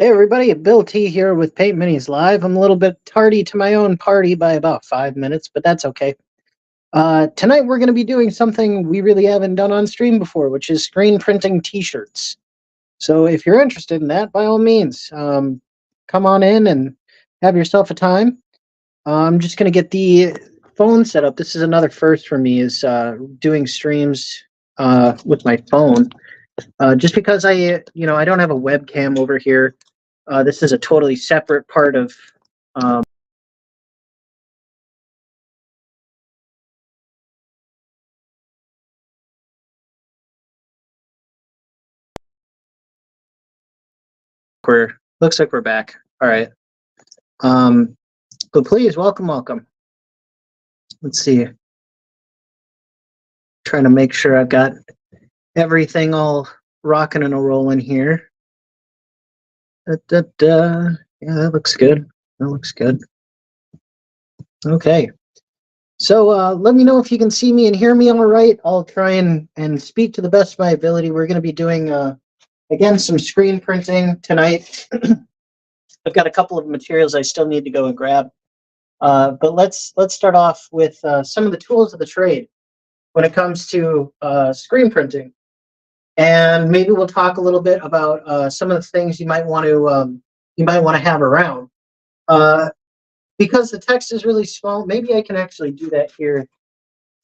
Hey everybody, Bill T here with Paint Minis Live. I'm a little bit tardy to my own party by about 5 minutes, but that's okay. Tonight we're going to be doing something we really haven't done on stream before, which is screen printing t-shirts. So if you're interested in that, by all means, come on in and have yourself a time. I'm just going to get the phone set up. This is another first for me, is doing streams with my phone. Just because I don't have a webcam over here. This is a totally separate part of um, we're looks like we're back. All right. Um, but please welcome. Let's see. Trying to make sure I've got everything all rocking and a rolling here. Yeah, that looks good. Okay. So let me know if you can see me and hear me all right. I'll try and speak to the best of my ability. We're going to be doing, again, some screen printing tonight. I've got a couple of materials I still need to go and grab. But let's start off with some of the tools of the trade when it comes to screen printing. And maybe we'll talk a little bit about some of the things you might want to have around. Because the text is really small, maybe I can actually do that here.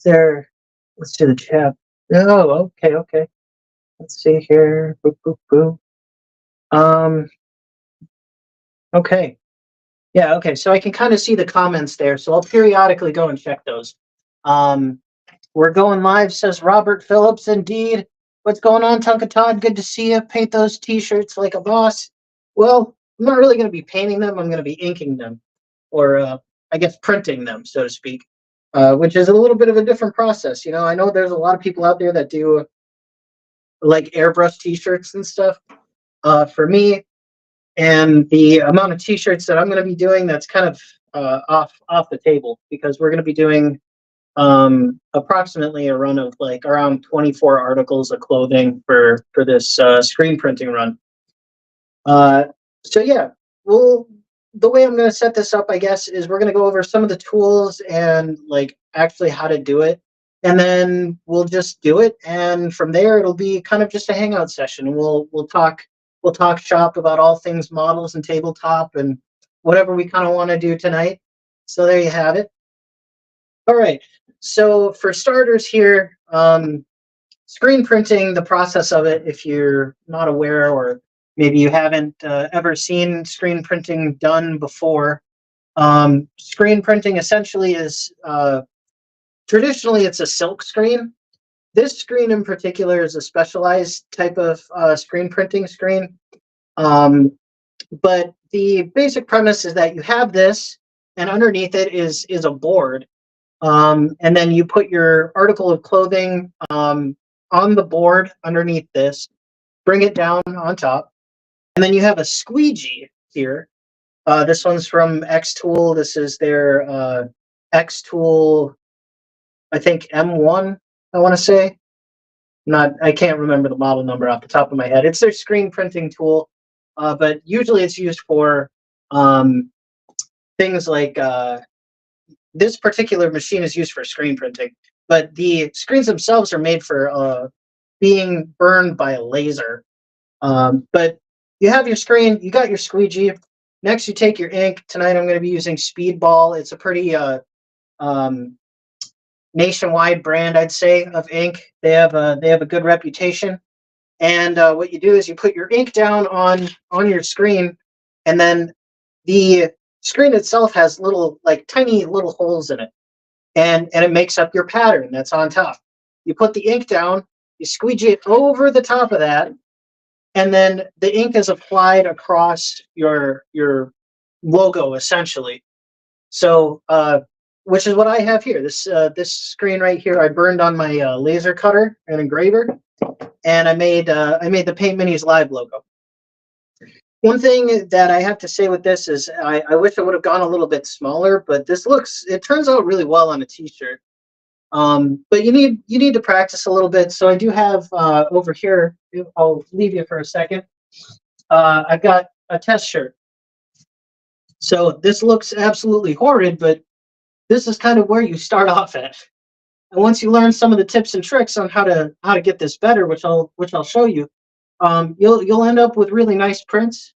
There, let's do the chat. Oh, okay. Let's see here. Boop. Okay. Yeah, okay. So I can kind of see the comments there. So I'll periodically go and check those. We're going live, says Robert Phillips. Indeed. What's going on, Tonka Todd? Good to see you. Paint those t-shirts like a boss. Well, I'm not really going to be painting them. I'm going to be inking them, or I guess printing them, so to speak, which is a little bit of a different process. You know, I know there's a lot of people out there that do like airbrush t-shirts and stuff. For me, and the amount of t-shirts that I'm going to be doing, that's kind of off the table, because we're going to be doing approximately a run of like around 24 articles of clothing for this screen printing run. So yeah, the way I'm going to set this up, I guess, is we're going to go over some of the tools and like actually how to do it, and then we'll just do it, and from there it'll be kind of just a hangout session. We'll talk shop about all things models and tabletop and whatever we kind of want to do tonight. So there you have it. All right. So for starters here, screen printing, the process of it, if you're not aware, or maybe you haven't ever seen screen printing done before, screen printing essentially is, traditionally it's a silk screen. This screen in particular is a specialized type of screen printing screen. But the basic premise is that you have this, and underneath it is a board. And then you put your article of clothing on the board underneath this, bring it down on top, and then you have a squeegee here. This one's from Xtool. This is their Xtool, I think M1, I want to say. I can't remember the model number off the top of my head. It's their screen printing tool, but usually it's used for things like this particular machine is used for screen printing, but the screens themselves are made for being burned by a laser. But you have your screen, you got your squeegee. Next, you take your ink. Tonight, I'm going to be using Speedball. It's a pretty nationwide brand, I'd say, of ink. They have a good reputation. And what you do is you put your ink down on your screen, and then the screen itself has little, like tiny little holes in it, and it makes up your pattern that's on top. You put the ink down, you squeegee it over the top of that, and then the ink is applied across your logo essentially. So, which is what I have here. This screen right here, I burned on my laser cutter and engraver, and I made the Paint Minis Live logo. One thing that I have to say with this is I wish it would have gone a little bit smaller, but it turns out really well on a t-shirt. But you need to practice a little bit. So I do have over here, I'll leave you for a second. I've got a test shirt. So this looks absolutely horrid, but this is kind of where you start off at. And once you learn some of the tips and tricks on how to get this better, which I'll show you, you'll end up with really nice prints.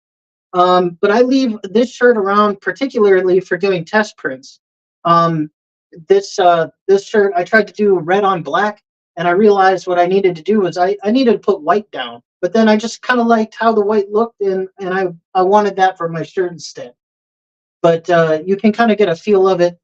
But I leave this shirt around particularly for doing test prints. Um, this shirt I tried to do red on black, and I realized what I needed to do was I needed to put white down. But then I just kind of liked how the white looked, and I wanted that for my shirt instead. But you can kind of get a feel of it.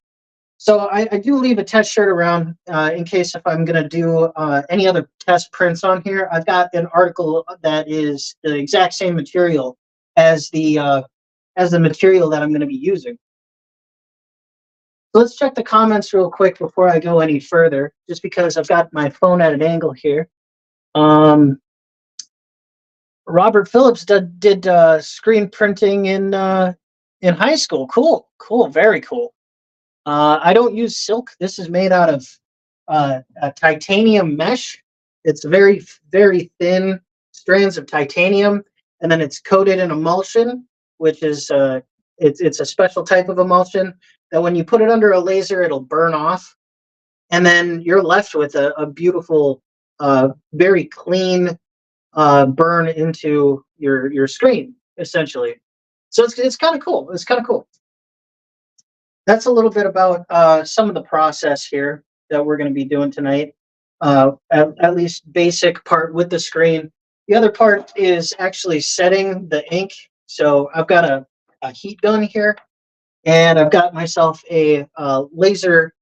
So I do leave a test shirt around in case if I'm going to do any other test prints on here. I've got an article that is the exact same material as the material that I'm going to be using. So let's check the comments real quick before I go any further, just because I've got my phone at an angle here. Robert Phillips did screen printing in high school. Cool, cool, very cool. I don't use silk. This is made out of a titanium mesh. It's very, very thin strands of titanium, and then it's coated in emulsion, which is it's a special type of emulsion that when you put it under a laser, it'll burn off, and then you're left with a beautiful, very clean burn into your screen, essentially. So it's kind of cool. It's kind of cool. That's a little bit about some of the process here that we're going to be doing tonight. At least basic part with the screen. The other part is actually setting the ink. So I've got a heat gun here, and I've got myself a laser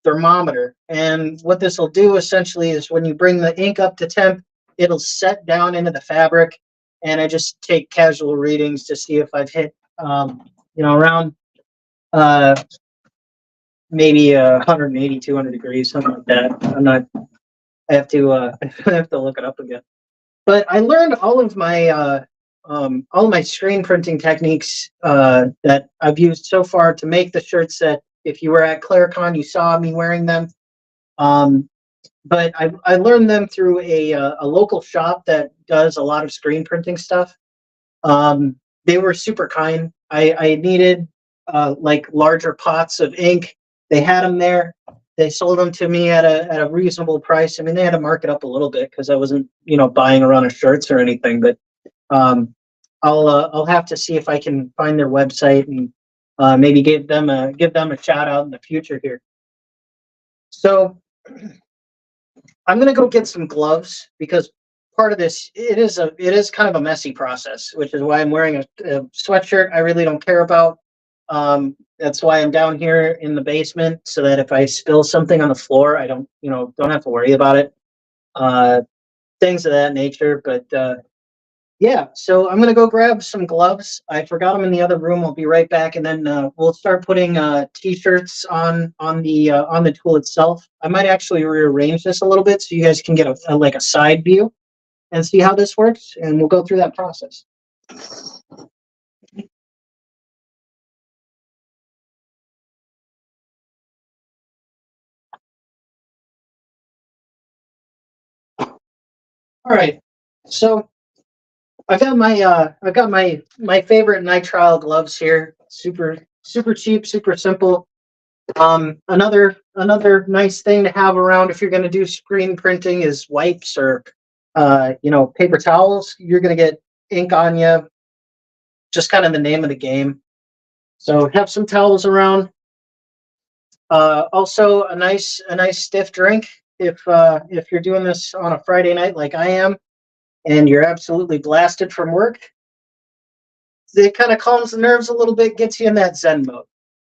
thermometer. And what this will do essentially is when you bring the ink up to temp, it'll set down into the fabric, and I just take casual readings to see if I've hit, around maybe 180, 200 degrees, something like that. I have to I have to look it up again. But I learned all of my screen printing techniques that I've used so far to make the shirts that if you were at ClareCon, you saw me wearing them. But I learned them through a local shop that does a lot of screen printing stuff. They were super kind. I needed like larger pots of ink. They had them there. They sold them to me at a reasonable price. I mean, they had to mark it up a little bit because I wasn't, buying a run of shirts or anything. But I'll have to see if I can find their website and maybe give them a shout out in the future here. So I'm gonna go get some gloves because part of this it is kind of a messy process, which is why I'm wearing a sweatshirt I really don't care about. That's why I'm down here in the basement so that if I spill something on the floor, I don't have to worry about it. Things of that nature. But yeah, so I'm gonna go grab some gloves. I forgot them in the other room. I'll be right back, and then we'll start putting t-shirts on the tool itself. I might actually rearrange this a little bit so you guys can get a side view and see how this works, and we'll go through that process. All right, so I've got my favorite nitrile gloves here. Super cheap, super simple. Another nice thing to have around if you're going to do screen printing is wipes or paper towels. You're going to get ink on you. Just kind of the name of the game. So have some towels around. Also a nice stiff drink if you're doing this on a Friday night like I am, and you're absolutely blasted from work. It kind of calms the nerves a little bit, gets you in that Zen mode.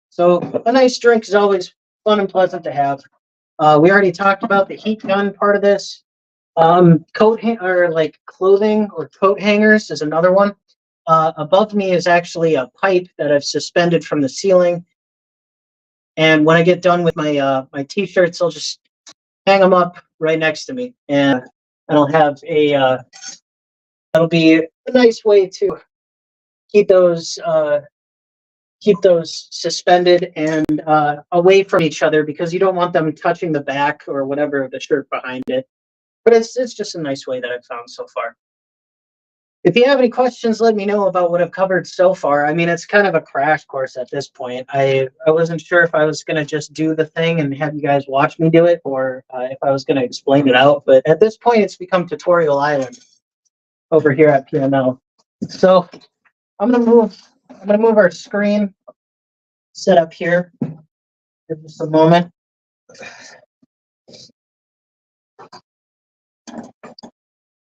So a nice drink is always fun and pleasant to have. We already talked about the heat gun part of this. Clothing or coat hangers is another one. Above me is actually a pipe that I've suspended from the ceiling. And when I get done with my t-shirts, I'll just hang them up right next to me, and I'll have that'll be a nice way to keep those suspended and away from each other because you don't want them touching the back or whatever of the shirt behind it. But it's just a nice way that I've found so far. If you have any questions, let me know about what I've covered so far. I mean, it's kind of a crash course at this point. I wasn't sure if I was going to just do the thing and have you guys watch me do it, or if I was going to explain it out. But at this point, it's become tutorial island over here at PML. So I'm gonna move our screen set up here for just a moment.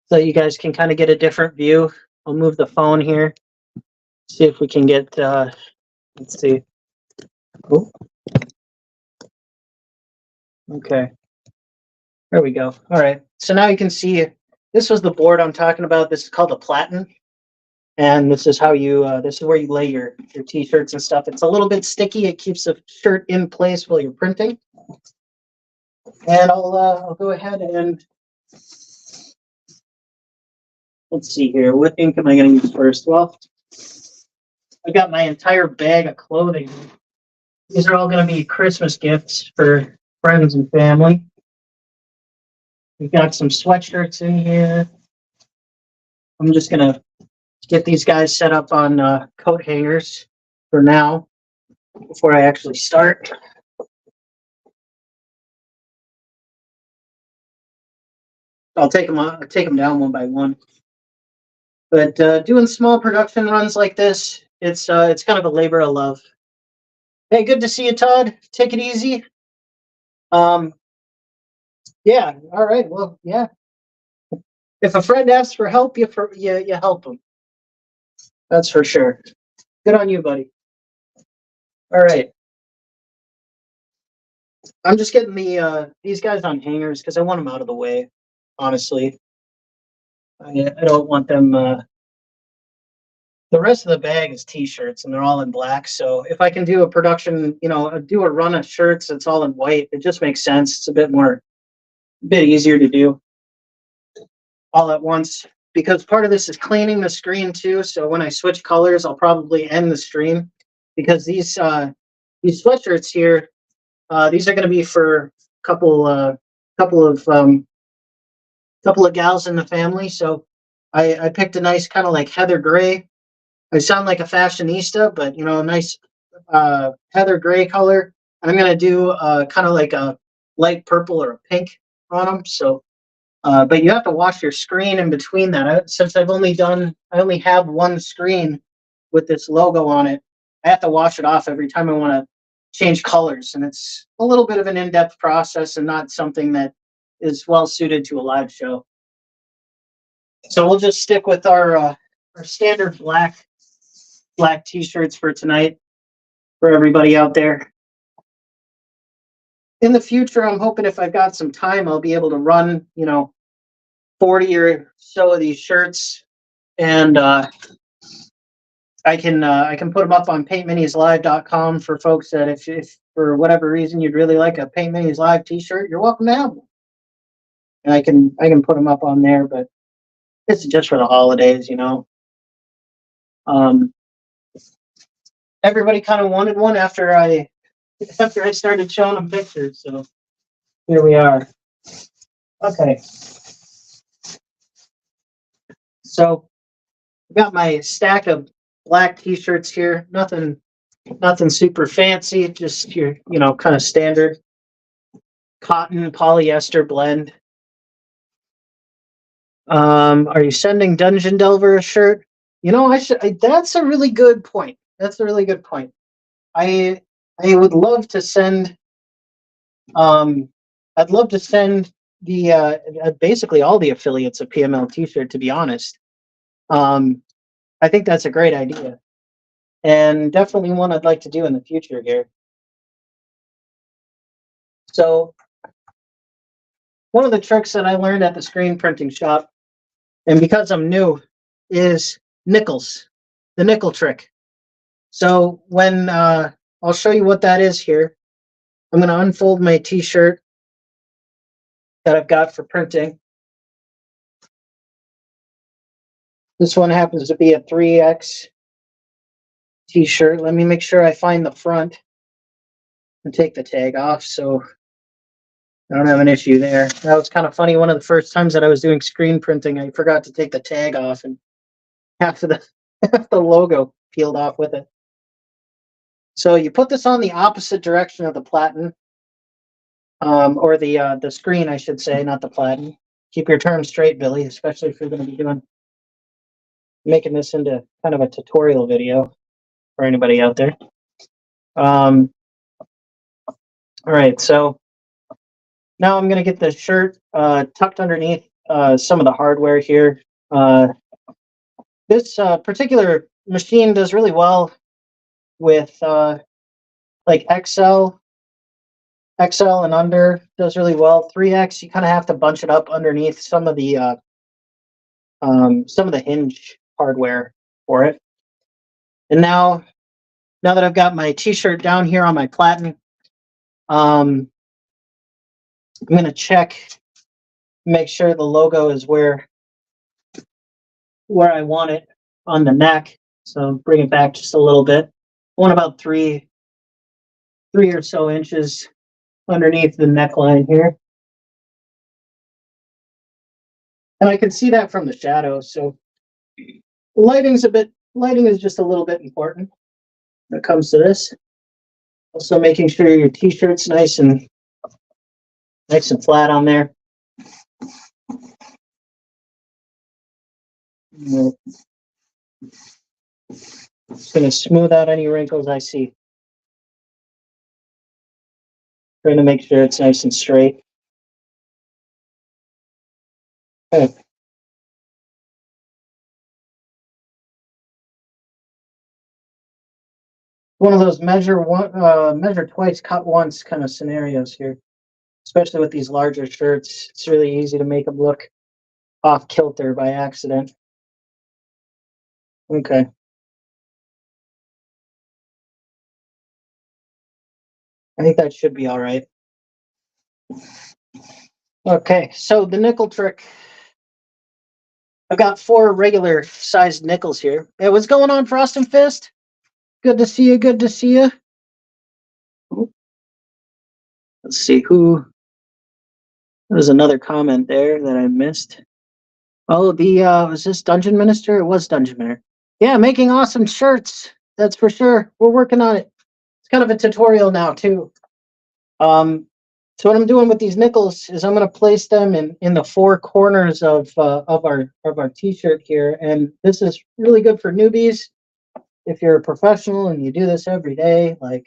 So you guys can kind of get a different view. I'll move the phone here. See if we can get, let's see. Oh. Okay. There we go. All right. So now you can see, this was the board I'm talking about. This is called a platen. And this is how you, this is where you lay your t-shirts and stuff. It's a little bit sticky. It keeps the shirt in place while you're printing. And I'll go ahead and, let's see here. What ink am I going to use first? Well, I got my entire bag of clothing. These are all going to be Christmas gifts for friends and family. We've got some sweatshirts in here. I'm just going to get these guys set up on coat hangers for now before I actually start. I'll take them down one by one. But doing small production runs like this, it's kind of a labor of love. Hey, good to see you, Todd. Take it easy. Yeah. All right. Well, yeah. If a friend asks for help, you help them. That's for sure. Good on you, buddy. All right. I'm just getting these guys on hangers because I want them out of the way. Honestly, I don't want them. The rest of the bag is t-shirts and they're all in black. So if I can do a production, do a run of shirts that's all in white, it just makes sense. It's a bit easier to do all at once, because part of this is cleaning the screen too. So when I switch colors, I'll probably end the stream, because these sweatshirts here, these are going to be for a couple of gals in the family. So I picked a nice kind of like heather gray. I sound like a fashionista, but a nice heather gray color. And I'm going to do kind of like a light purple or a pink on them. So, but you have to wash your screen in between that. Since I only have one screen with this logo on it, I have to wash it off every time I want to change colors. And it's a little bit of an in-depth process and not something that is well suited to a live show. So we'll just stick with our standard black t-shirts for tonight for everybody out there. In the future, I'm hoping if I've got some time, I'll be able to run, 40 or so of these shirts, and I can put them up on paintminislive.com for folks that if for whatever reason you'd really like a Paint Minis Live t-shirt, you're welcome to have them. And I can put them up on there, but it's just for the holidays, Everybody kind of wanted one after I started showing them pictures, so here we are. Okay. So I've got my stack of black t-shirts here. Nothing super fancy, just your, kind of standard cotton polyester blend. Are you sending Dungeon Delver a shirt? That's a really good point. That's a really good point. I would love to send I'd love to send the basically all the affiliates of PML t-shirt, to be honest. I think that's a great idea, and definitely one I'd like to do in the future here. So one of the tricks that I learned at the screen printing shop, and because I'm new, is nickels, the nickel trick. So when I'll show you what that is here. I'm going to unfold my t-shirt that I've got for printing. This one happens to be a 3X t-shirt. Let me make sure I find the front and take the tag off so I don't have an issue there. That was kind of funny. One of the first times that I was doing screen printing, I forgot to take the tag off, and half of the half the logo peeled off with it. So you put this on the opposite direction of the platen, or the screen, I should say, not the platen. Keep your terms straight, Billy, especially if you're going to be making this into kind of a tutorial video for anybody out there. All right, so now I'm going to get the shirt tucked underneath some of the hardware here. This particular machine does really well with like XL and under, does really well. 3X, you kind of have to bunch it up underneath some of the hinge hardware for it. And now that I've got my t-shirt down here on my platen, I'm going to check, make sure the logo is where I want it on the neck. So bring it back just a little bit. I want about three or so inches underneath the neckline here. And I can see that from the shadow. So lighting is just a little bit important when it comes to this. Also making sure your t-shirt's nice and flat on there. Just going to smooth out any wrinkles I see. Trying to make sure it's nice and straight. Okay. One of those measure twice, cut once kind of scenarios here, especially with these larger shirts. It's really easy to make them look off kilter by accident. Okay. I think that should be all right. Okay, so the nickel trick. I've got 4 regular sized nickels here. Hey, what's going on, Frost and Fist? Good to see you. Good to see you. Let's see who. There's another comment there that I missed. Oh, was this Dungeon Minister? It was Dungeon Minister. Yeah, making awesome shirts. That's for sure. We're working on it. It's kind of a tutorial now too. So what I'm doing with these nickels is I'm going to place them in the 4 corners of our t-shirt here, and this is really good for newbies. If you're a professional and you do this every day, like,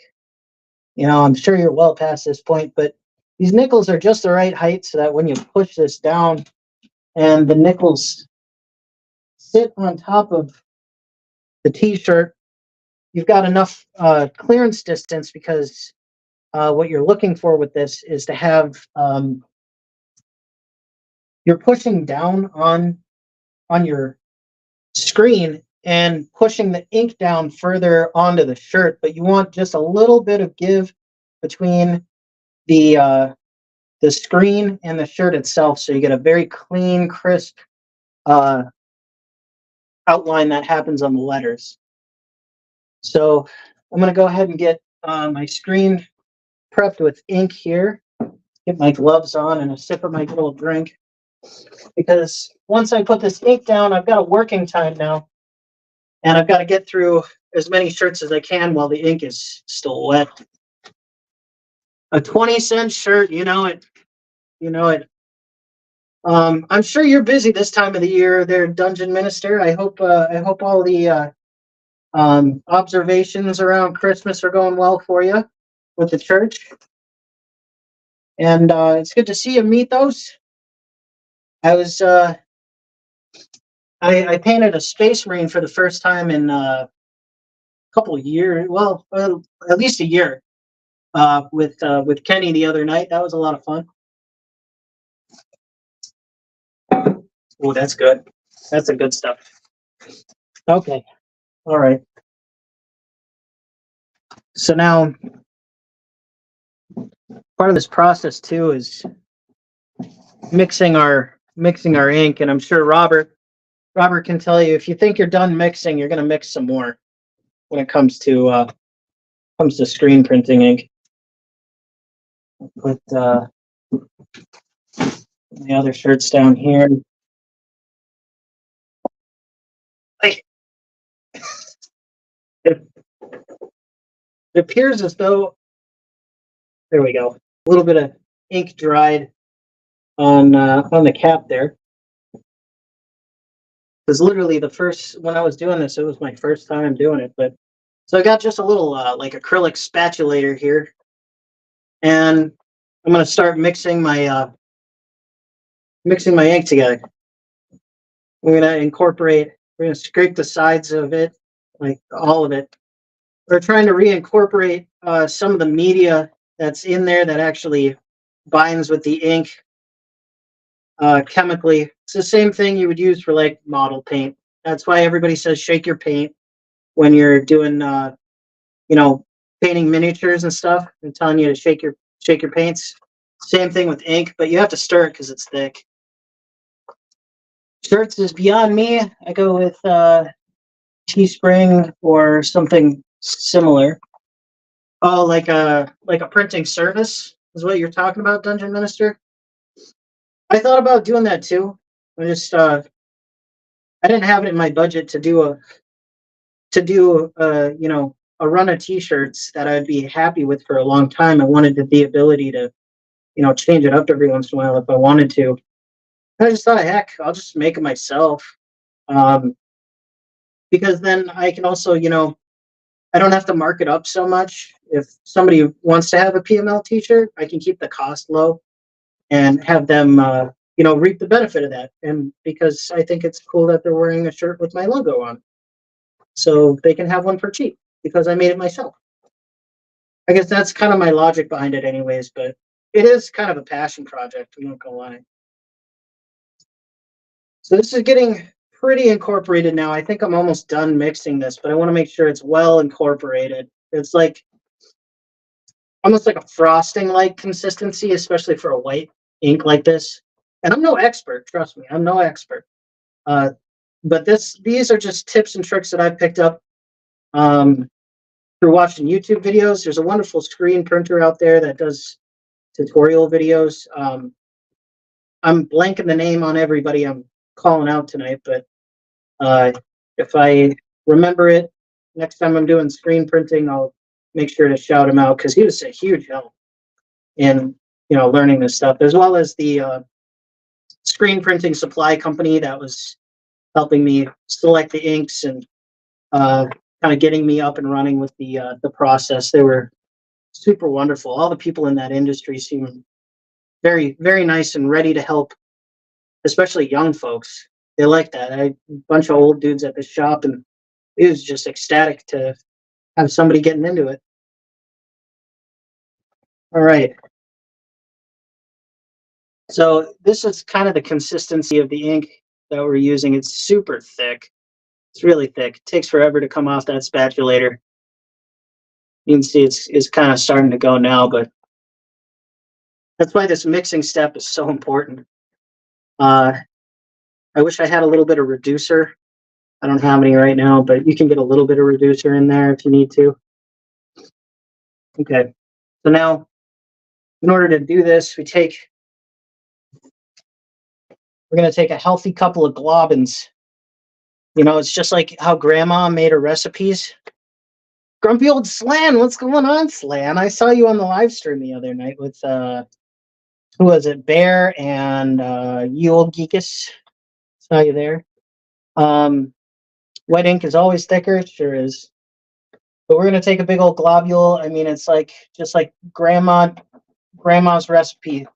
you know, I'm sure you're well past this point, but these nickels are just the right height so that when you push this down and the nickels sit on top of the t-shirt, you've got enough clearance distance, because what you're looking for with this is to have you're pushing down on your screen and pushing the ink down further onto the shirt, but you want just a little bit of give between the screen and the shirt itself, so you get a very clean, crisp outline that happens on the letters. So I'm going to go ahead and get my screen prepped with ink here. Get my gloves on and a sip of my little drink, because once I put this ink down, I've got a working time now, and I've got to get through as many shirts as I can while the ink is still wet. A 20-cent shirt, you know it. I'm sure you're busy this time of the year there, Dungeon Minister. I hope all the observations around Christmas are going well for you with the church. And it's good to see you, Mythos. I painted a Space Marine for the first time in a couple of years. Well, at least a year. With Kenny the other night. That was a lot of fun. Oh, that's good. That's the good stuff. Okay. All right. So now, part of this process too is mixing our ink, and I'm sure Robert can tell you, if you think you're done mixing, you're going to mix some more when it comes to screen printing ink. Put the other shirts down here. Hey. It, it appears as though, there we go, a little bit of ink dried on the cap there. Because literally the first, when I was doing this, it was my first time doing it. But so I got just a little like acrylic spatulator here, and I'm gonna start mixing my ink together. We're gonna incorporate. We're gonna scrape the sides of it, like all of it. We're trying to reincorporate some of the media that's in there that actually binds with the ink chemically. It's the same thing you would use for like model paint. That's why everybody says shake your paint when you're doing, you know, painting miniatures and stuff. I'm telling you to shake your paints. Same thing with ink, but you have to stir it because it's thick. Shirts is beyond me. I go with Teespring or something similar. Oh, like a printing service is what you're talking about, Dungeon Minister. I thought about doing that too. I just I didn't have it in my budget to do you know, a run of t-shirts that I'd be happy with for a long time. I wanted the ability to, you know, change it up every once in a while if I wanted to. And I just thought, heck, I'll just make it myself. Um, because then I can also, you know, I don't have to mark it up so much. If somebody wants to have a PML t-shirt, I can keep the cost low and have them, you know, reap the benefit of that. And because I think it's cool that they're wearing a shirt with my logo on, so they can have one for cheap because I made it myself. I guess that's kind of my logic behind it, anyways. But it is kind of a passion project. I'm not gonna lie. So this is getting pretty incorporated now. I think I'm almost done mixing this, but I want to make sure it's well incorporated. It's like almost like a frosting like consistency, especially for a white ink like this. And I'm no expert, trust me, I'm no expert. Uh, but these are just tips and tricks that I picked up through watching YouTube videos. There's a wonderful screen printer out there that does tutorial videos. I'm blanking the name on everybody I'm calling out tonight, but if I remember it next time I'm doing screen printing, I'll make sure to shout him out because he was a huge help in, you know, learning this stuff, as well as the screen printing supply company that was helping me select the inks and kind of getting me up and running with the process. They were super wonderful. All the people in that industry seem very, very nice and ready to help, especially young folks. They like that. A bunch of old dudes at the shop, and it was just ecstatic to have somebody getting into it. All right. So this is kind of the consistency of the ink that we're using. It's super thick. It's really thick. It takes forever to come off that spatulator. You can see it's kind of starting to go now, but that's why this mixing step is so important. I wish I had a little bit of reducer. I don't have any right now, but you can get a little bit of reducer in there if you need to. Okay, so now in order to do this, we're going to take a healthy couple of globins. You know, it's just like how grandma made her recipes. Grumpy old Slan, what's going on, Slan? I saw you on the live stream the other night with who was it, Bear and you old Geekus. Saw you there. Wet ink is always thicker, it sure is. But we're gonna take a big old globule. I mean, it's like just like grandma's recipe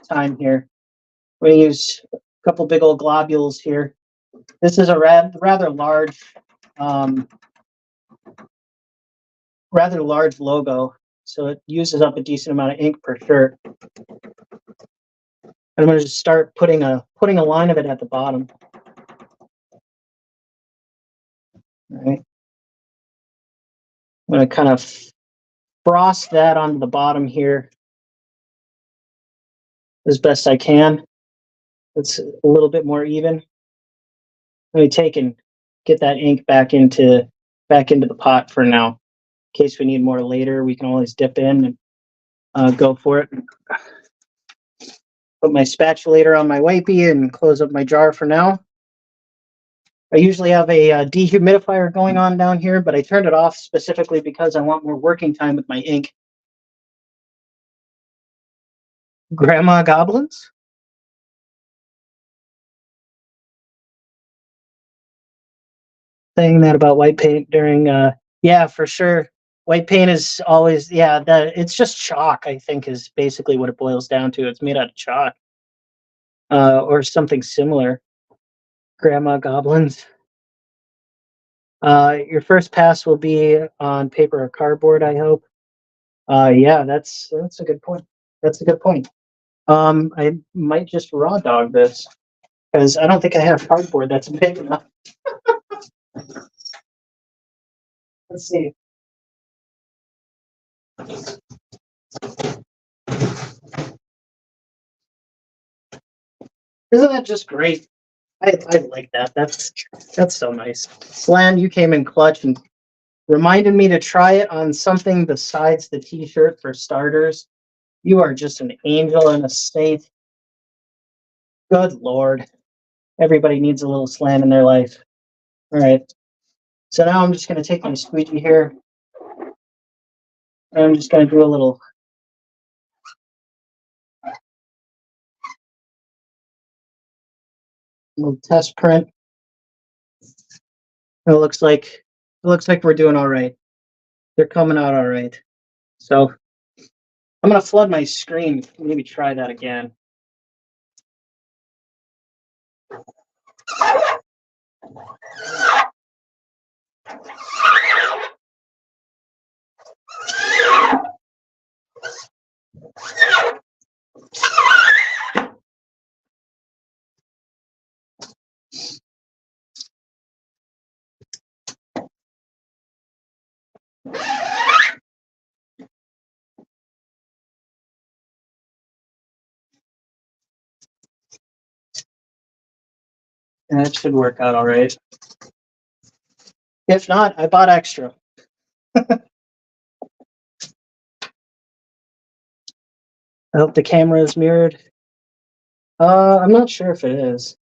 time here. We're gonna use a couple big old globules here. This is a rather large logo, so it uses up a decent amount of ink per shirt. I'm going to just start putting a line of it at the bottom. All right. I'm going to kind of frost that onto the bottom here as best I can. It's a little bit more even. Let me take and get that ink back into the pot for now. In case we need more later, we can always dip in and go for it. Put my spatulator on my wipey and close up my jar for now. I usually have a dehumidifier going on down here, but I turned it off specifically because I want more working time with my ink. Grandma goblins? Saying that about white paint during, yeah, for sure. White paint is always, yeah, that it's just chalk, I think, is basically what it boils down to. It's made out of chalk, or something similar. Grandma goblins. Your first pass will be on paper or cardboard, I hope. Yeah, that's a good point. That's a good point. I might just raw dog this because I don't think I have cardboard that's big enough. Let's see. Isn't that just great? I like that. That's so nice. Slan, you came in clutch and reminded me to try it on something besides the t-shirt for starters. You are just an angel in a state. Good Lord. Everybody needs a little Slan in their life. All right. So now I'm just going to take my squeegee here. And I'm just going to do a little test print. It looks like we're doing all right. They're coming out all right. So I'm going to flood my screen. Maybe try that again. That should work out all right. If not, I bought extra. I hope the camera is mirrored. I'm not sure if it is.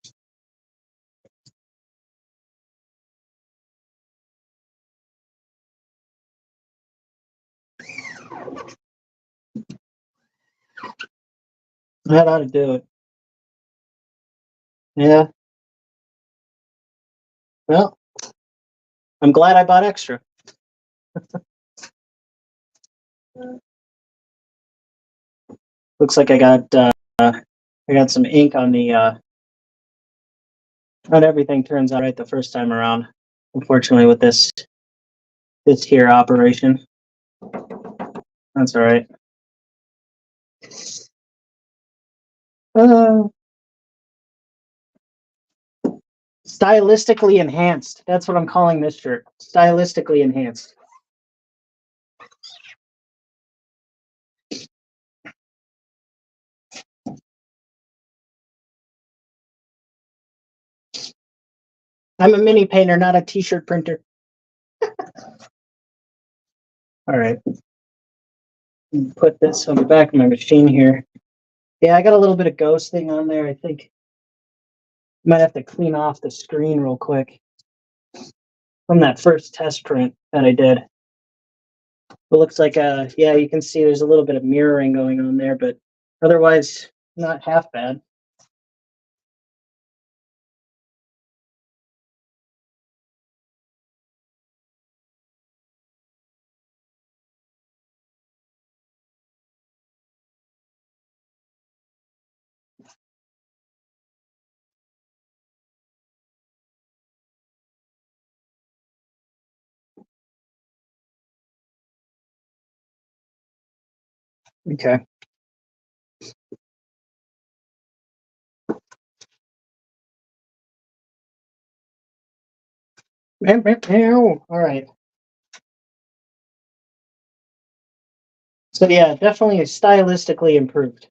That ought to do it. Yeah. Well, I'm glad I bought extra. Looks like I got some ink on the. Not everything turns out right the first time around. Unfortunately, with this here operation, that's all right. Stylistically enhanced. That's what I'm calling this shirt. Stylistically enhanced. I'm a mini painter, not a t-shirt printer. All right. Put this on the back of my machine here. Yeah, I got a little bit of ghosting on there. I think might have to clean off the screen real quick from that first test print that I did. It looks like, yeah, you can see there's a little bit of mirroring going on there, but otherwise not half bad. Okay. All right. So yeah, definitely stylistically improved.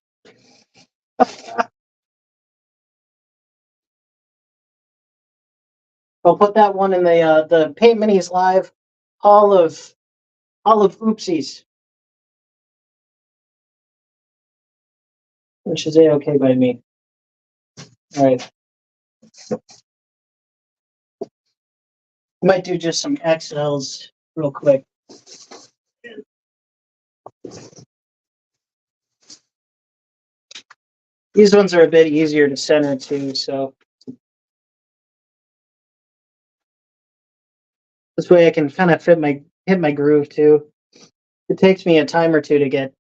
I'll put that one in the Paint Minis Live Hall of Oopsies, which is a okay by me. All right. Might do just some XLs real quick. These ones are a bit easier to center too, so this way I can kind of hit my groove too. It takes me a time or two to get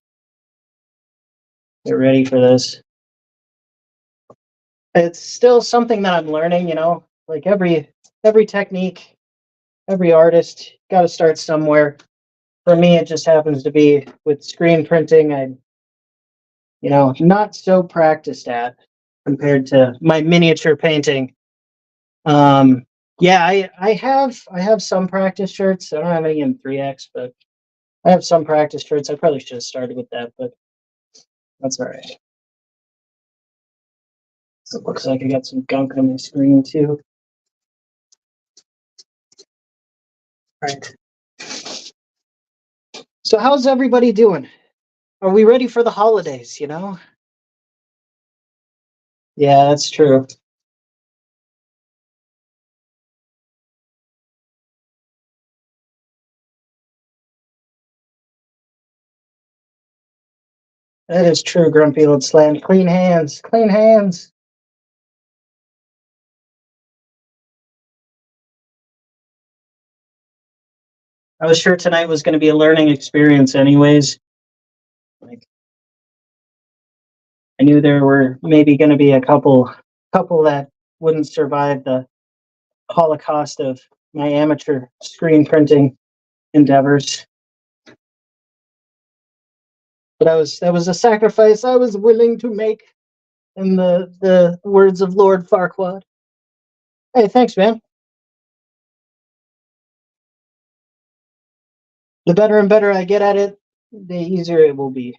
ready for this. It's still something that I'm learning, you know, like every technique, every artist got to start somewhere. For me, it just happens to be with screen printing. I'm, you know, not so practiced at compared to my miniature painting. Yeah, I have some practice shirts. I don't have any in 3X, but I have some practice shirts. I probably should have started with that, but that's all right. So it looks like I got some gunk on my screen too. All right. So how's everybody doing? Are we ready for the holidays, you know? Yeah, that's true. That is true, Grumpy Old Slam. Clean hands, clean hands. I was sure tonight was going to be a learning experience, anyways. Like, I knew there were maybe going to be a couple that wouldn't survive the holocaust of my amateur screen printing endeavors. But that was a sacrifice I was willing to make, in the words of Lord Farquaad. Hey, thanks, man. The better and better I get at it, the easier it will be.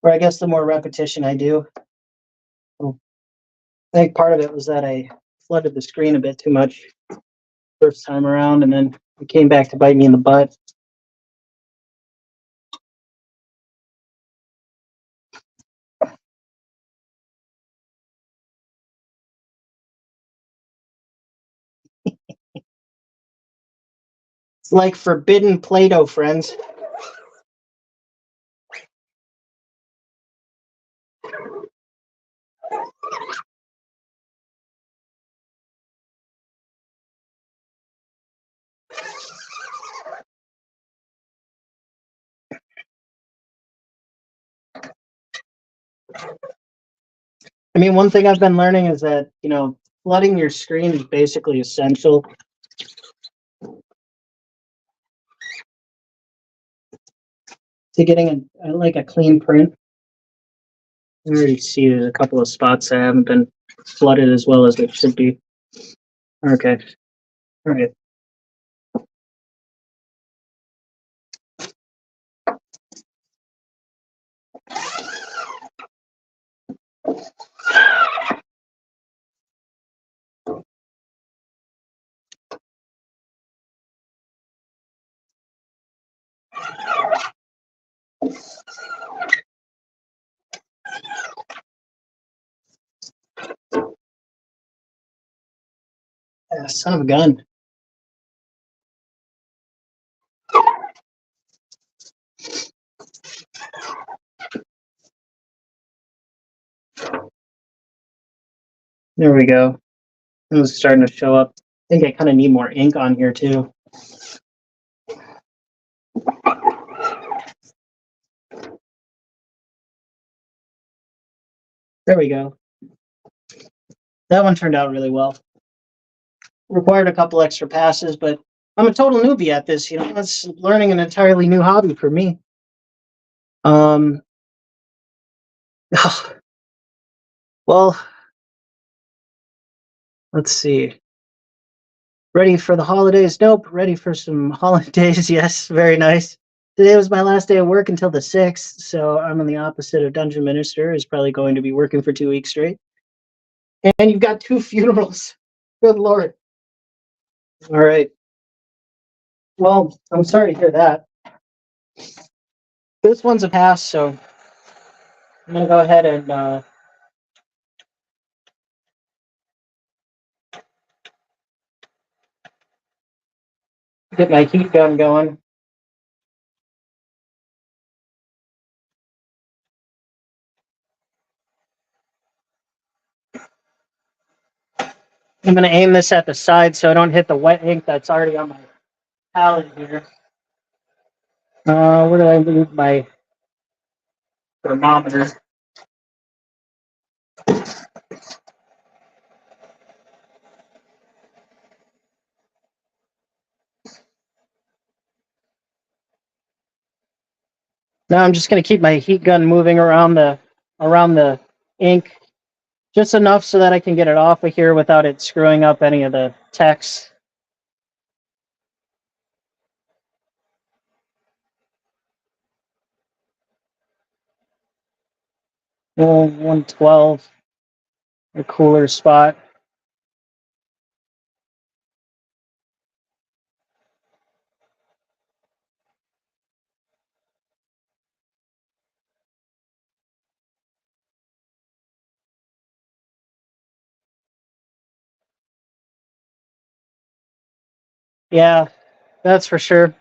Or I guess the more repetition I do. I think part of it was that I flooded the screen a bit too much first time around, and then it came back to bite me in the butt. It's like forbidden Play-Doh, friends. I mean, one thing I've been learning is that, you know, flooding your screen is basically essential to getting a clean print. I already see there's a couple of spots that haven't been flooded as well as they should be. Okay. All right. Ah, son of a gun. There we go. It was starting to show up. I think I kind of need more ink on here too. There we go. That one turned out really well. Required a couple extra passes, but I'm a total newbie at this. You know, it's learning an entirely new hobby for me. Um, well, let's see. Ready for the holidays? Nope. Ready for some holidays? Yes. Very nice. Today was my last day of work until the 6th, so I'm on the opposite of Dungeon Minister, is probably going to be working for 2 weeks straight. And you've got 2 funerals. Good Lord. All right. Well, I'm sorry to hear that. This one's a pass, so I'm going to go ahead and Get my heat gun going. I'm going to aim this at the side so I don't hit the wet ink that's already on my palette here. Where did I leave my thermometer? Now I'm just going to keep my heat gun moving around the ink just enough so that I can get it off of here without it screwing up any of the text. Well, 112, a cooler spot. Yeah, that's for sure.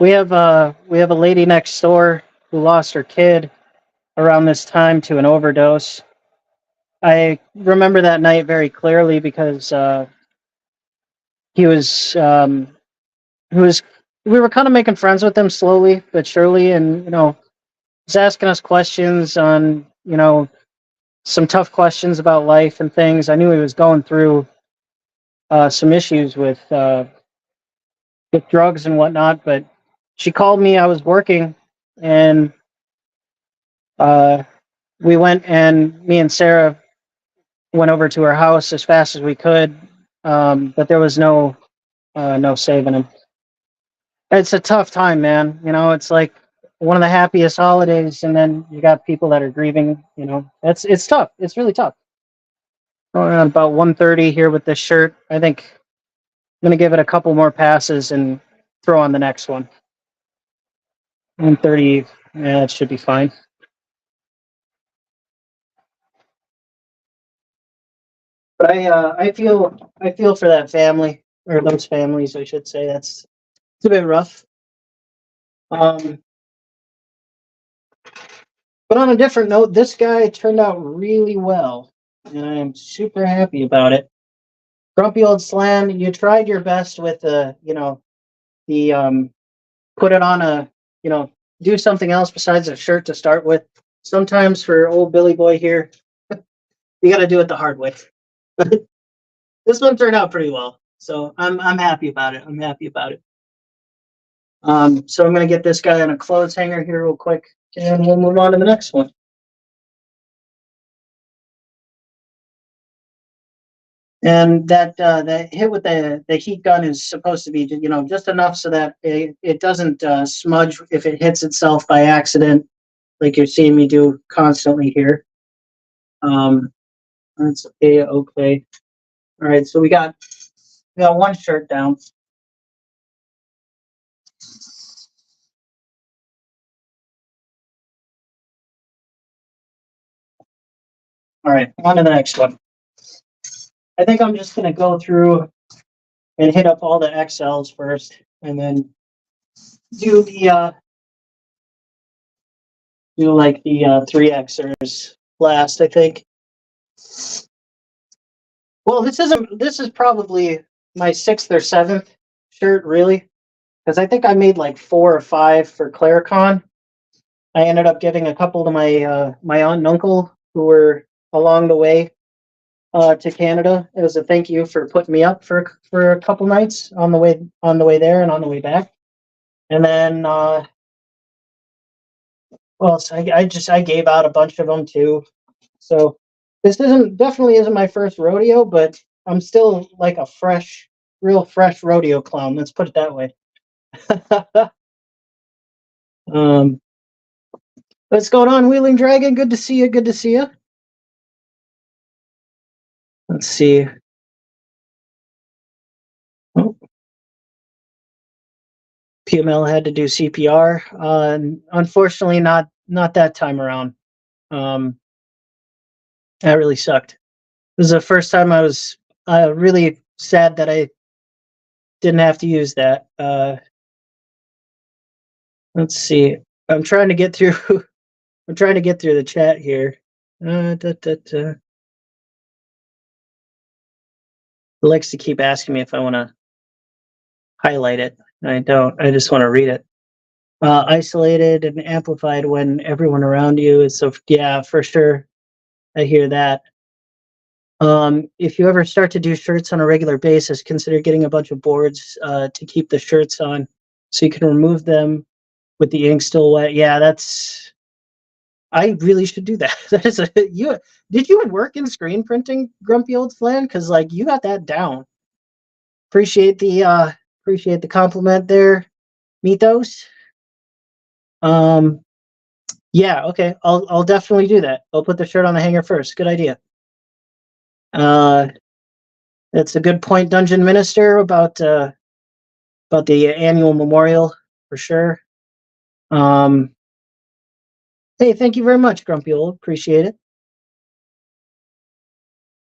We have a lady next door who lost her kid around this time to an overdose. I remember that night very clearly because he was he was we were kind of making friends with him slowly but surely, and he's asking us questions on some tough questions about life and things. I knew he was going through some issues with drugs and whatnot, but she called me. I was working, and uh, we went, and me and Sarah went over to her house as fast as we could, but there was no saving him. It's a tough time, man. It's like one of the happiest holidays, and then you got people that are grieving. It's tough. It's really tough. Around about 1:30 here with this shirt. I think I'm gonna give it a couple more passes and throw on the next one. 1:30. Yeah, it should be fine. But I feel for that family, or those families, I should say. It's a bit rough. Um, but on a different note, this guy turned out really well, and I am super happy about it. Grumpy old Slam, you tried your best with the put it on you know do something else besides a shirt to start with. Sometimes for old Billy Boy here, you got to do it the hard way. This one turned out pretty well, so I'm happy about it. I'm happy about it. So I'm gonna get this guy on a clothes hanger here real quick, and we'll move on to the next one. And that hit with the heat gun is supposed to be just enough so that it doesn't smudge if it hits itself by accident, like you're seeing me do constantly here. Um, that's okay. All right, so we got one shirt down. All right, on to the next one. I think I'm just gonna go through and hit up all the XLs first, and then do like the 3Xers last, I think. Well, this is probably my sixth or seventh shirt, really, because I think I made like 4 or 5 for Claricon. I ended up giving a couple to my aunt and uncle who were along the way to Canada. It was a thank you for putting me up for a couple nights on the way there and on the way back. And then well, so I gave out a bunch of them too. So this definitely isn't my first rodeo, but I'm still like a real fresh rodeo clown. Let's put it that way. um, what's going on, Wheeling Dragon? Good to see you. Good to see you. Let's see. Oh, PML had to do CPR. Unfortunately, not that time around. Um, that really sucked. This is the first time I was really sad that I didn't have to use that. Let's see. I'm trying to get through. I'm trying to get through the chat here. It likes to keep asking me if I want to highlight it. I don't. I just want to read it. Isolated and amplified when everyone around you is so. Yeah, for sure. I hear that. If you ever start to do shirts on a regular basis, consider getting a bunch of boards to keep the shirts on, so you can remove them with the ink still wet. Yeah, that's. I really should do that. That is a you. Did you work in screen printing, Grumpy Old Flan? Because like you got that down. Appreciate the compliment there, Mythos. Yeah, okay. I'll definitely do that. I'll put the shirt on the hanger first. Good idea. That's a good point, Dungeon Minister, about the annual memorial for sure. Hey, thank you very much, Grumpy Old. Appreciate it.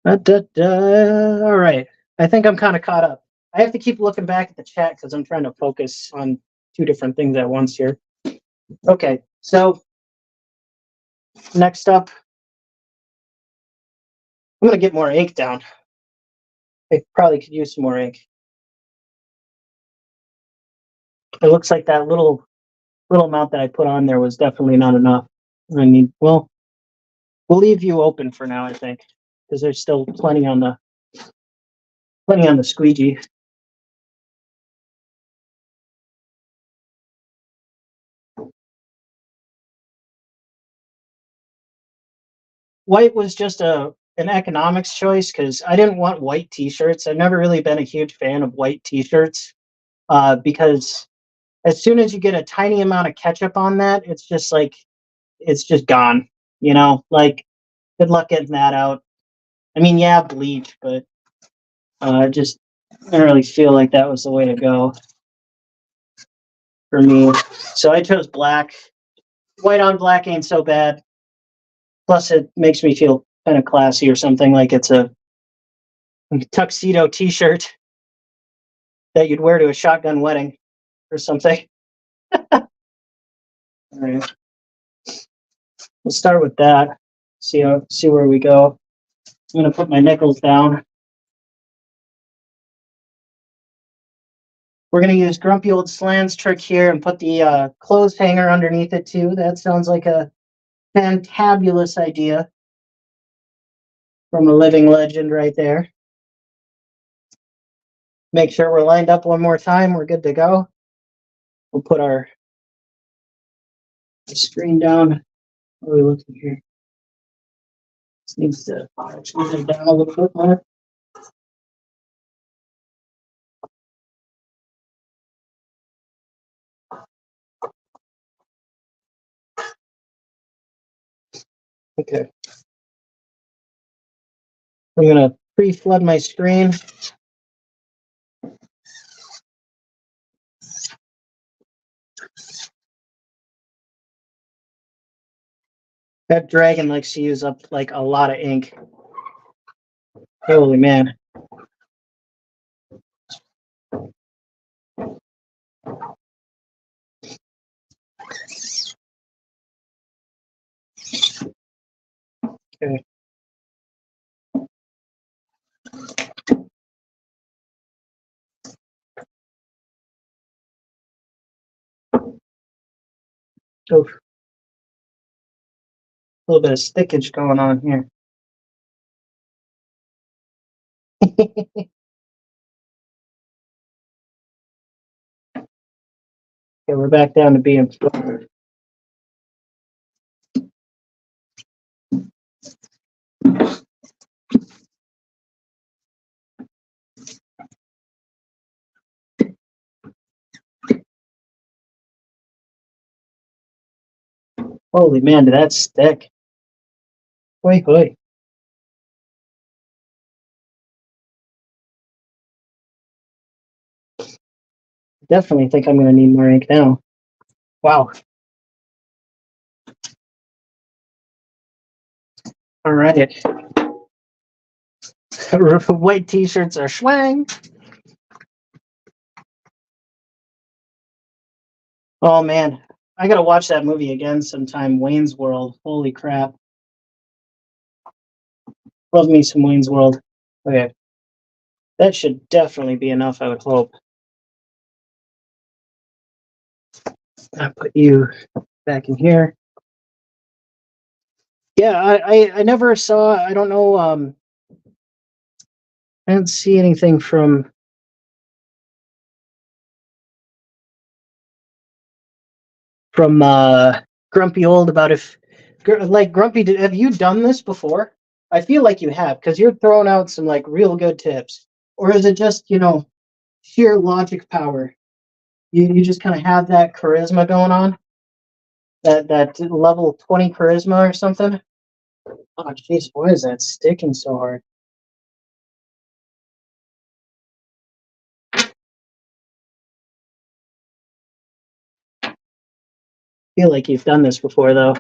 All right. I think I'm kind of caught up. I have to keep looking back at the chat because I'm trying to focus on two different things at once here. Okay, so next up, I'm gonna get more ink down. I probably could use some more ink. It looks like that little amount that I put on there was definitely not enough. I mean, well, we'll leave you open for now, I think, because there's still plenty on the squeegee. White was just an economics choice because I didn't want white t-shirts. I've never really been a huge fan of white t-shirts because as soon as you get a tiny amount of ketchup on that, it's just gone. You know, like good luck getting that out. I mean, yeah, bleach, but I don't really feel like that was the way to go for me. So I chose black. White on black ain't so bad. Plus, it makes me feel kind of classy or something, like it's a tuxedo t-shirt that you'd wear to a shotgun wedding or something. All right. We'll start with that. See where we go. I'm gonna put my nickels down. We're gonna use Grumpy Old Slan's trick here and put the clothes hanger underneath it too. That sounds like a fantabulous idea from a living legend right there. Make sure we're lined up one more time. We're good to go. We'll put our screen down. What are we looking here? This needs to move it down a little bit more. Okay. I'm gonna pre-flood my screen. That dragon likes to use up like a lot of ink. Holy man. Okay. Oof. A little bit of stickage going on here. Okay, we're back down to being flooded. Holy man, did that stick? Hoi hoi. Definitely think I'm going to need more ink now. Wow. All right. White t-shirts are swang. Oh man, I gotta watch that movie again sometime. Wayne's World. Holy crap. Love me some Wayne's World. Okay. That should definitely be enough, I would hope. I'll put you back in here. Yeah, I never saw, I don't know, I didn't see anything from Grumpy Old about if like Grumpy, have you done this before? I feel like you have because you're throwing out some like real good tips, or is it just sheer logic power? You just kind of have that charisma going on, that level 20 charisma or something. Oh jeez, why is that sticking so hard? I feel like you've done this before though.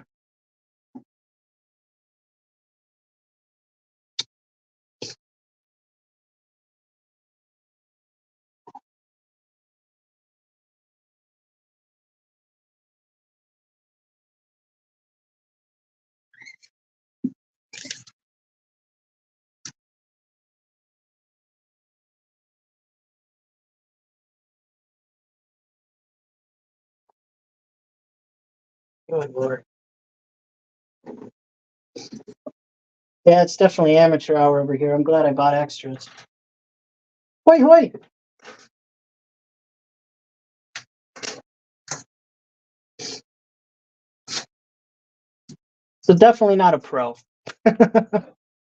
Good lord. Yeah, it's definitely amateur hour over here. I'm glad I bought extras. Hoi hoi! So definitely not a pro.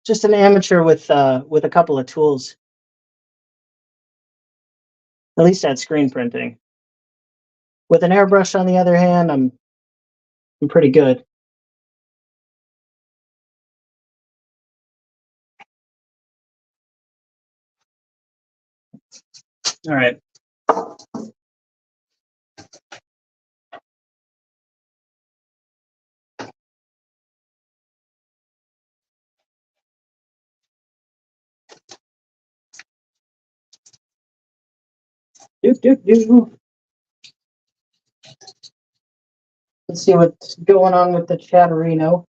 Just an amateur with a couple of tools. At least at screen printing. With an airbrush, on the other hand, I'm pretty good. All right. Do do do. Let's see what's going on with the Chatterino.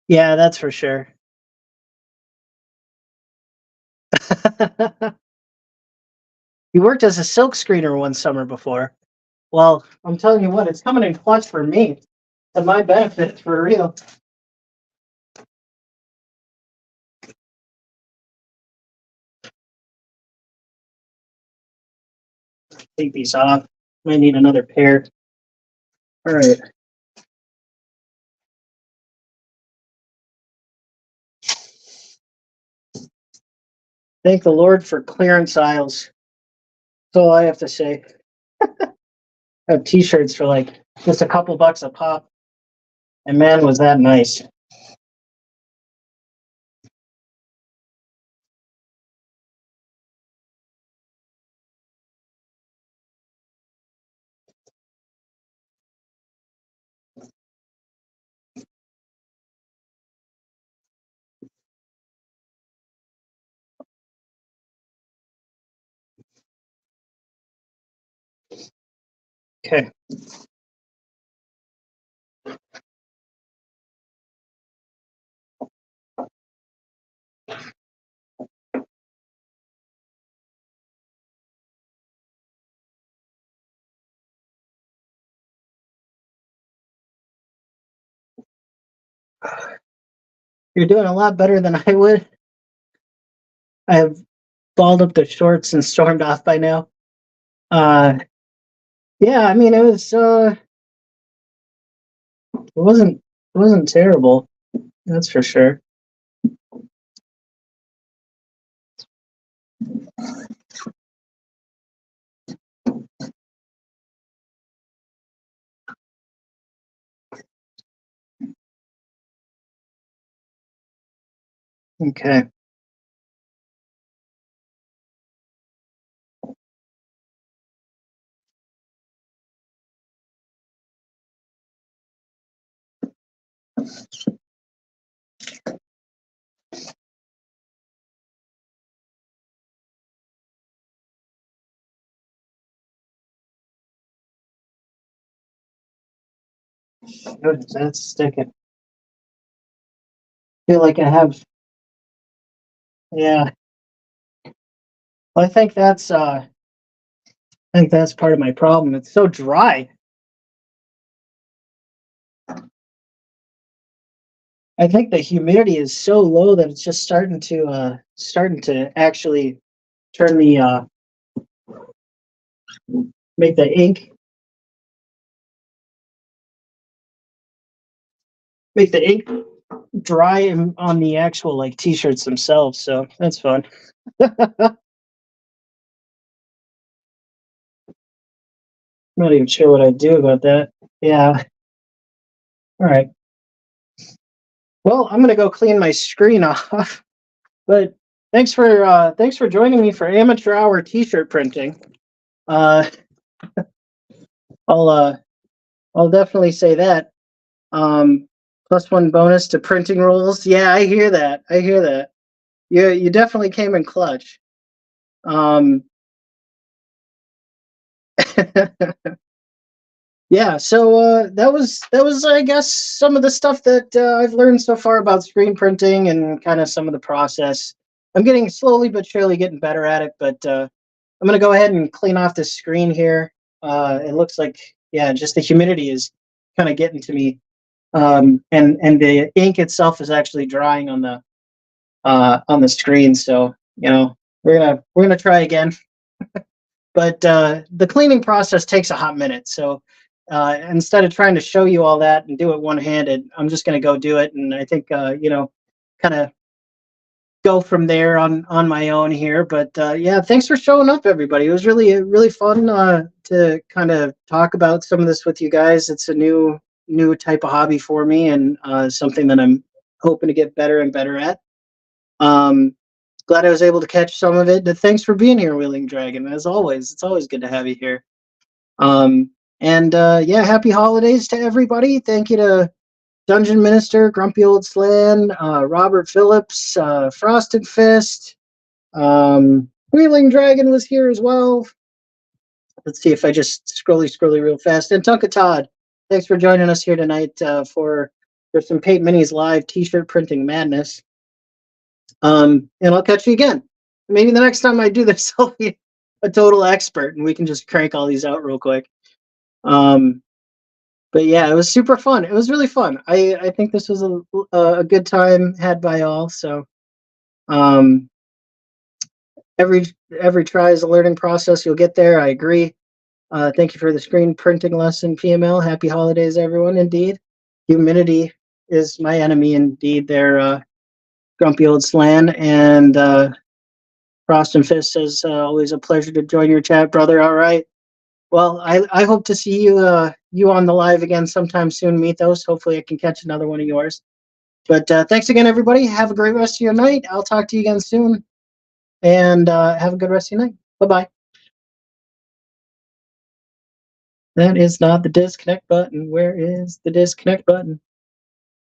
Yeah, that's for sure. You worked as a silk screener one summer before. Well, I'm telling you what, it's coming in clutch for me. To my benefit, for real. Take these off. Might need another pair. All right. Thank the Lord for clearance aisles. That's all I have to say. I have t-shirts for like just a couple bucks a pop. And man, was that nice. Okay. You're doing a lot better than I would. I have balled up the shorts and stormed off by now. Uh yeah, I mean it wasn't terrible, that's for sure. Okay. Goodness, that's sticking. I feel like I have, yeah. Well, I think that's part of my problem. It's so dry. I think the humidity is so low that it's just starting to actually turn the make the ink make the ink dry on the actual like t-shirts themselves, so that's fun. Not even sure what I'd do about that. Yeah. All right. Well, I'm gonna go clean my screen off. But thanks for joining me for amateur hour t-shirt printing. Uh, I'll uh, I'll definitely say that. Plus one bonus to printing rules. Yeah, I hear that. I hear that. You definitely came in clutch. Um, yeah, so that was I guess some of the stuff that I've learned so far about screen printing and kind of some of the process. I'm getting slowly but surely getting better at it, but I'm gonna go ahead and clean off this screen here. It looks like yeah, just the humidity is kind of getting to me, and the ink itself is actually drying on the screen. So you know we're gonna try again. But the cleaning process takes a hot minute. So instead of trying to show you all that and do it one handed, I'm just gonna go do it. And I think kind of go from there on my own here. But yeah, thanks for showing up, everybody. It was really fun to kind of talk about some of this with you guys. It's a new type of hobby for me, and something that I'm hoping to get better and better at. Um, Glad I was able to catch some of it. Thanks for being here, Wheeling Dragon. As always, it's always good to have you here. And yeah, happy holidays to everybody. Thank you to Dungeon Minister, Grumpy Old Slan, Robert Phillips, Frosted Fist, Wheeling Dragon was here as well. Let's see if I just scrolly real fast. And Tonka Todd, thanks for joining us here tonight for some Paint Minis live T-shirt printing madness. And I'll catch you again. Maybe the next time I do this, I'll be a total expert, and we can just crank all these out real quick. Um, but yeah, it was super fun. It was really fun. I think this was a good time had by all. So um, every try is a learning process. You'll get there. I agree. Thank you for the screen printing lesson, PML. Happy holidays, everyone. Indeed, humidity is my enemy. Indeed, there, Grumpy Old Slan and Frost and Fist says always a pleasure to join your chat, brother. All right. Well, I hope to see you on the live again sometime soon, Mythos. Hopefully, I can catch another one of yours. But thanks again, everybody. Have a great rest of your night. I'll talk to you again soon, and have a good rest of your night. Bye bye. That is not the disconnect button. Where is the disconnect button?